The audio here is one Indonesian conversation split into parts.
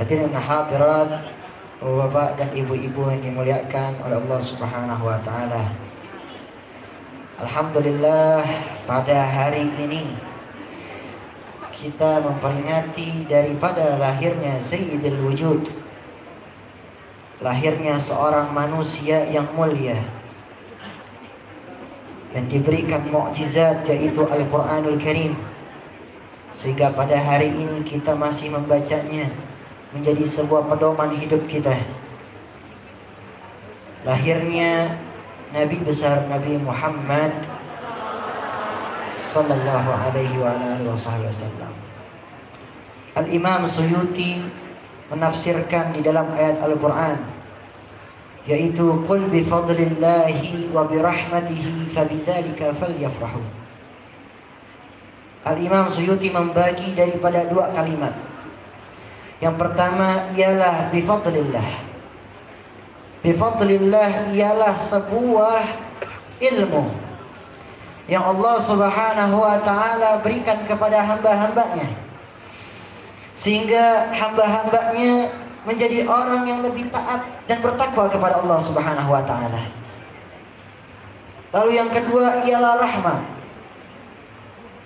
Hadirin hadirat, Bapak dan Ibu-ibu yang dimuliakan oleh Allah Subhanahu wa taala. Alhamdulillah, pada hari ini kita memperingati daripada lahirnya Sayyidul Wujud, lahirnya seorang manusia yang mulia yang diberikan mukjizat, yaitu Al-Quranul Karim, sehingga pada hari ini kita masih membacanya menjadi sebuah pedoman hidup kita. Lahirnya Nabi besar Nabi Muhammad sallallahu alaihi wa alihi wasallam. Al-Imam Suyuti menafsirkan di dalam ayat Al-Quran, yaitu qul bi fadlillahi wa bi rahmatihi fabidzalika falyafrahu. Al-Imam Suyuti membagi daripada dua kalimat. Yang pertama ialah bi fadlillah. Bi fadlillah ialah sebuah ilmu yang Allah Subhanahu wa taala berikan kepada hamba-hambanya, sehingga hamba-hambanya menjadi orang yang lebih taat dan bertakwa kepada Allah Subhanahu wa taala. Lalu yang kedua ialah rahmat.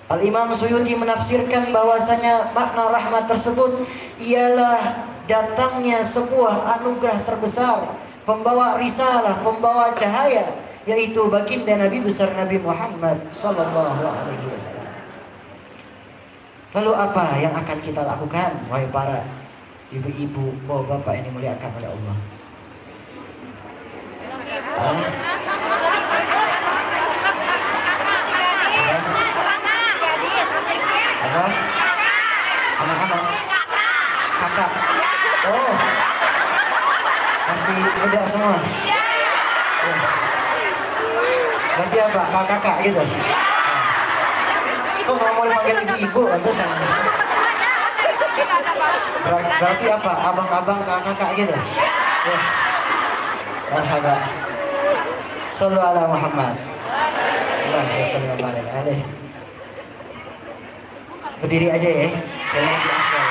Al-Imam Suyuti menafsirkan bahwasanya makna rahmat tersebut ialah datangnya sebuah anugerah terbesar, pembawa risalah, pembawa cahaya, yaitu baginda Nabi besar Nabi Muhammad sallallahu alaihi wasallam. Lalu apa yang akan kita lakukan, wahai para ibu-ibu, bapak yang dimuliakan oleh Allah? Apa? Anak-anak? Kakak? Oh, masih muda semua? Berarti apa? Kakak gitu? Kok nggak mau dipanggil ibu-ibu? Pantesan. Berarti apa? Abang-abang, kakak gitu? Ya. Marhaba. Sallu ala Muhammad. Allahumma shalli wa barik alaihi. Berdiri aja ya. Kayaknya di aspal.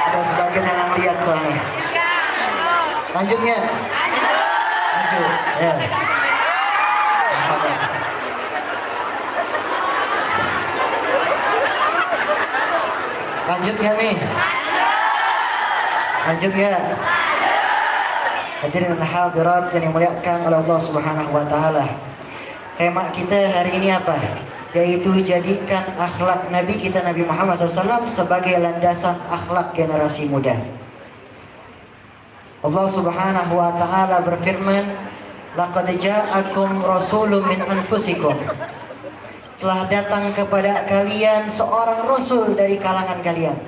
Ada sebagian yang lihat soalnya. Lanjutnya. Lanjut. Ya. Lanjut ya nih. Lanjut ya. Hadirin hadirat yang dimuliakan oleh Allah Subhanahu wa taala. Tema kita hari ini apa? Yaitu jadikan akhlak Nabi kita Nabi Muhammad SAW sebagai landasan akhlak generasi muda. Allah Subhanahu wa taala berfirman, "Laqad ja'akum rasulun min anfusikum." Telah datang kepada kalian seorang rasul dari kalangan kalian,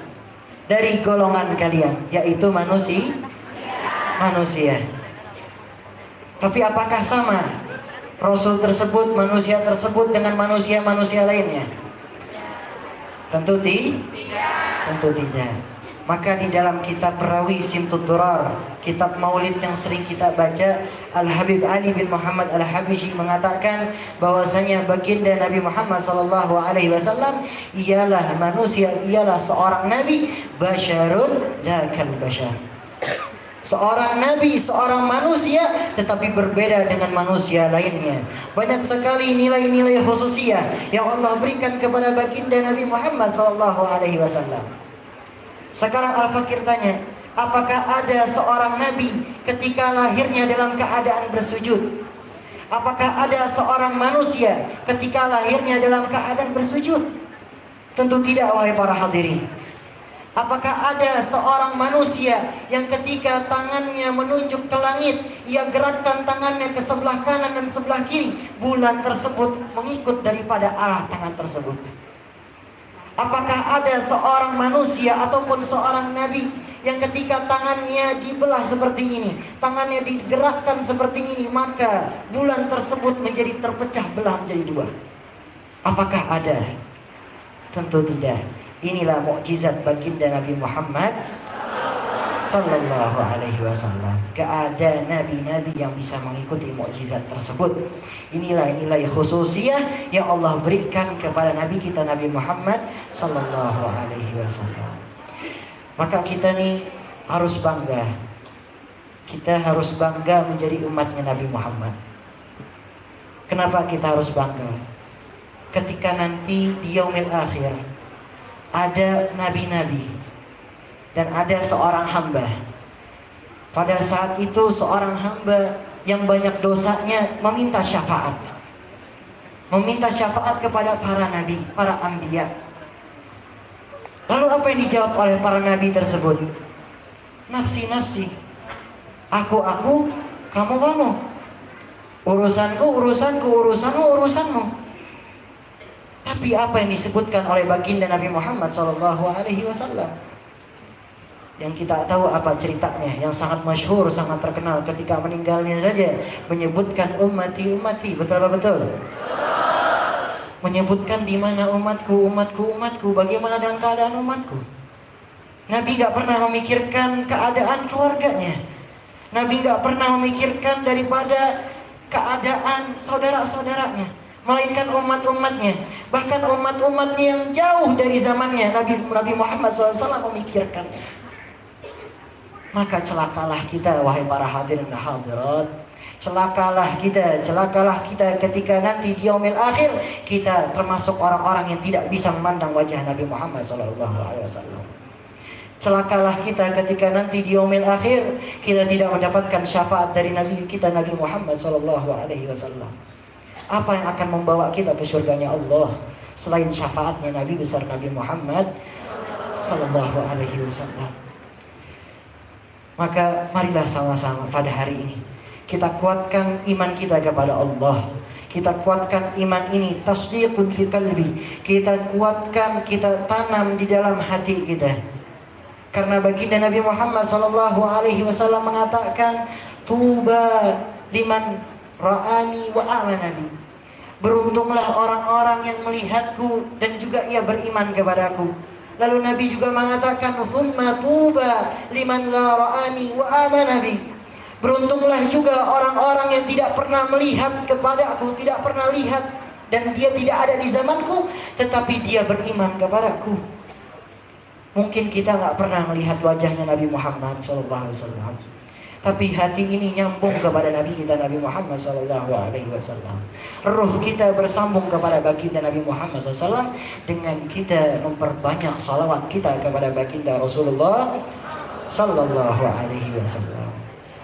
dari golongan kalian, yaitu manusia. Tapi apakah sama Rasul tersebut, manusia tersebut dengan manusia-manusia lainnya? Tentu tidak. Maka di dalam kitab Perawi Simtud Durar, kitab Maulid yang sering kita baca, Al-Habib Ali bin Muhammad Al-Habishi mengatakan bahwasanya baginda Nabi Muhammad SAW ialah manusia, ialah seorang nabi, basyarun la kal basyar. Seorang nabi, seorang manusia, tetapi berbeda dengan manusia lainnya. Banyak sekali nilai-nilai khususiyah yang Allah berikan kepada baginda Nabi Muhammad SAW. Sekarang Al-Fakir tanya, apakah ada seorang nabi ketika lahirnya dalam keadaan bersujud? Apakah ada seorang manusia ketika lahirnya dalam keadaan bersujud? Tentu tidak, wahai para hadirin. Apakah ada seorang manusia yang ketika tangannya menunjuk ke langit, ia gerakkan tangannya ke sebelah kanan dan sebelah kiri, bulan tersebut mengikut daripada arah tangan tersebut? Apakah ada seorang manusia ataupun seorang nabi yang ketika tangannya dibelah seperti ini, tangannya digerakkan seperti ini, maka bulan tersebut menjadi terpecah belah menjadi dua? Apakah ada? Tentu tidak. Inilah mukjizat baginda Nabi Muhammad Sallallahu alaihi wasallam. Gak ada nabi-nabi yang bisa mengikuti mukjizat tersebut. Inilah nilai khususiyah yang Allah berikan kepada nabi kita Nabi Muhammad sallallahu alaihi wasallam. Maka kita nih harus bangga. Kita harus bangga menjadi umatnya Nabi Muhammad. Kenapa kita harus bangga? Ketika nanti di yaumil akhir ada nabi-nabi dan ada seorang hamba. Pada saat itu seorang hamba yang banyak dosanya meminta syafaat. Meminta syafaat kepada para nabi, para anbiya. Lalu apa yang dijawab oleh para nabi tersebut? Nafsi, nafsi. Aku, kamu. Urusanku, urusanmu, urusanmu. Tapi apa yang disebutkan oleh baginda Nabi Muhammad SAW? Yang kita tahu apa ceritanya, yang sangat masyhur, sangat terkenal ketika meninggalnya saja menyebutkan ummati, betul apa betul? Menyebutkan di mana umatku, bagaimana dengan keadaan umatku. Nabi gak pernah memikirkan keadaan keluarganya. Nabi gak pernah memikirkan daripada keadaan saudara-saudaranya, melainkan umat-umatnya. Bahkan umat-umatnya yang jauh dari zamannya Nabi Muhammad SAW memikirkan. Maka celakalah kita wahai para hadirin dan hadirat. Celakalah kita ketika nanti di yaumil akhir kita termasuk orang-orang yang tidak bisa memandang wajah Nabi Muhammad SAW. Celakalah kita ketika nanti di yaumil akhir kita tidak mendapatkan syafaat dari Nabi kita Nabi Muhammad SAW. Apa yang akan membawa kita ke surganya Allah selain syafaatnya Nabi besar Nabi Muhammad SAW? Maka marilah sama-sama pada hari ini kita kuatkan iman kita kepada Allah. Kita kuatkan iman ini, tasdiqun fi qalbi. Kita kuatkan, kita tanam di dalam hati kita. Karena baginda Nabi Muhammad SAW mengatakan, tuba liman ra'ani wa amanani. Beruntunglah orang-orang yang melihatku dan juga ia beriman kepadaku. Lalu Nabi juga mengatakan, thumma tuba liman la ra'ani wa amanani. Beruntunglah juga orang-orang yang tidak pernah melihat kepadaku, tidak pernah lihat dan dia tidak ada di zamanku, tetapi dia beriman kepadaku. Mungkin kita nggak pernah melihat wajahnya Nabi Muhammad SAW, tapi hati ini nyambung kepada Nabi kita Nabi Muhammad SAW. Ruh kita bersambung kepada baginda Nabi Muhammad SAW dengan kita memperbanyak salawat kita kepada baginda Rasulullah SAW.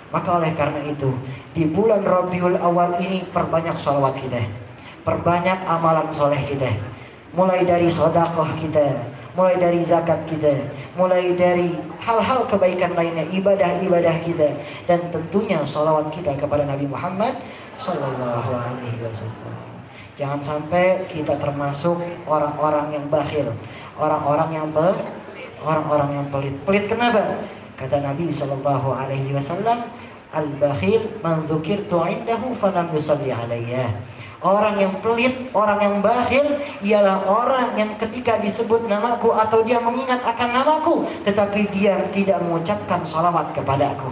Maka oleh karena itu di bulan Rabiul Awal ini perbanyak salawat kita, perbanyak amalan soleh kita, mulai dari sedekah kita, mulai dari zakat kita, mulai dari hal-hal kebaikan lainnya, ibadah-ibadah kita, dan tentunya salawat kita kepada Nabi Muhammad SAW. Jangan sampai kita termasuk orang-orang yang bakhil, orang-orang yang pelit. Pelit kenapa? Kata Nabi SAW, al-bakhil man dzukirtu indahu falam yusalli alayya. Orang yang pelit, orang yang bakhil ialah orang yang ketika disebut namaku atau dia mengingat akan namaku, tetapi dia tidak mengucapkan salawat kepadaku.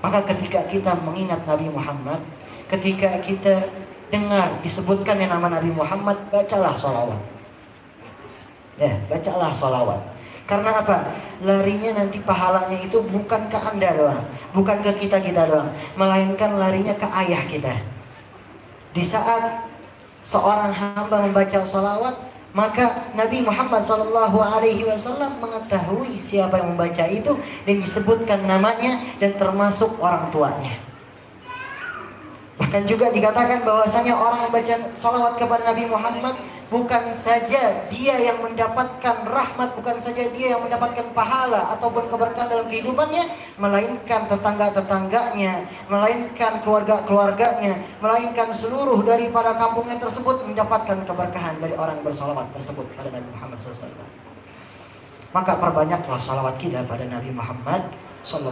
Maka ketika kita mengingat Nabi Muhammad, ketika kita dengar disebutkan yang nama Nabi Muhammad, bacalah salawat. Ya, bacalah salawat. Karena apa? Larinya nanti pahalanya itu bukan ke Anda doang, bukan ke kita doang, melainkan larinya ke ayah kita. Di saat seorang hamba membaca salawat, maka Nabi Muhammad SAW mengetahui siapa yang membaca itu dan disebutkan namanya dan termasuk orang tuanya. Bahkan juga dikatakan bahwasanya orang yang membaca salawat kepada Nabi Muhammad bukan saja dia yang mendapatkan rahmat, bukan saja dia yang mendapatkan pahala ataupun keberkahan dalam kehidupannya, melainkan tetangga-tetangganya, melainkan keluarga-keluarganya, melainkan seluruh daripada kampungnya tersebut mendapatkan keberkahan dari orang yang bersalawat tersebut pada Nabi Muhammad SAW. Maka perbanyaklah salawat kita pada Nabi Muhammad SAW.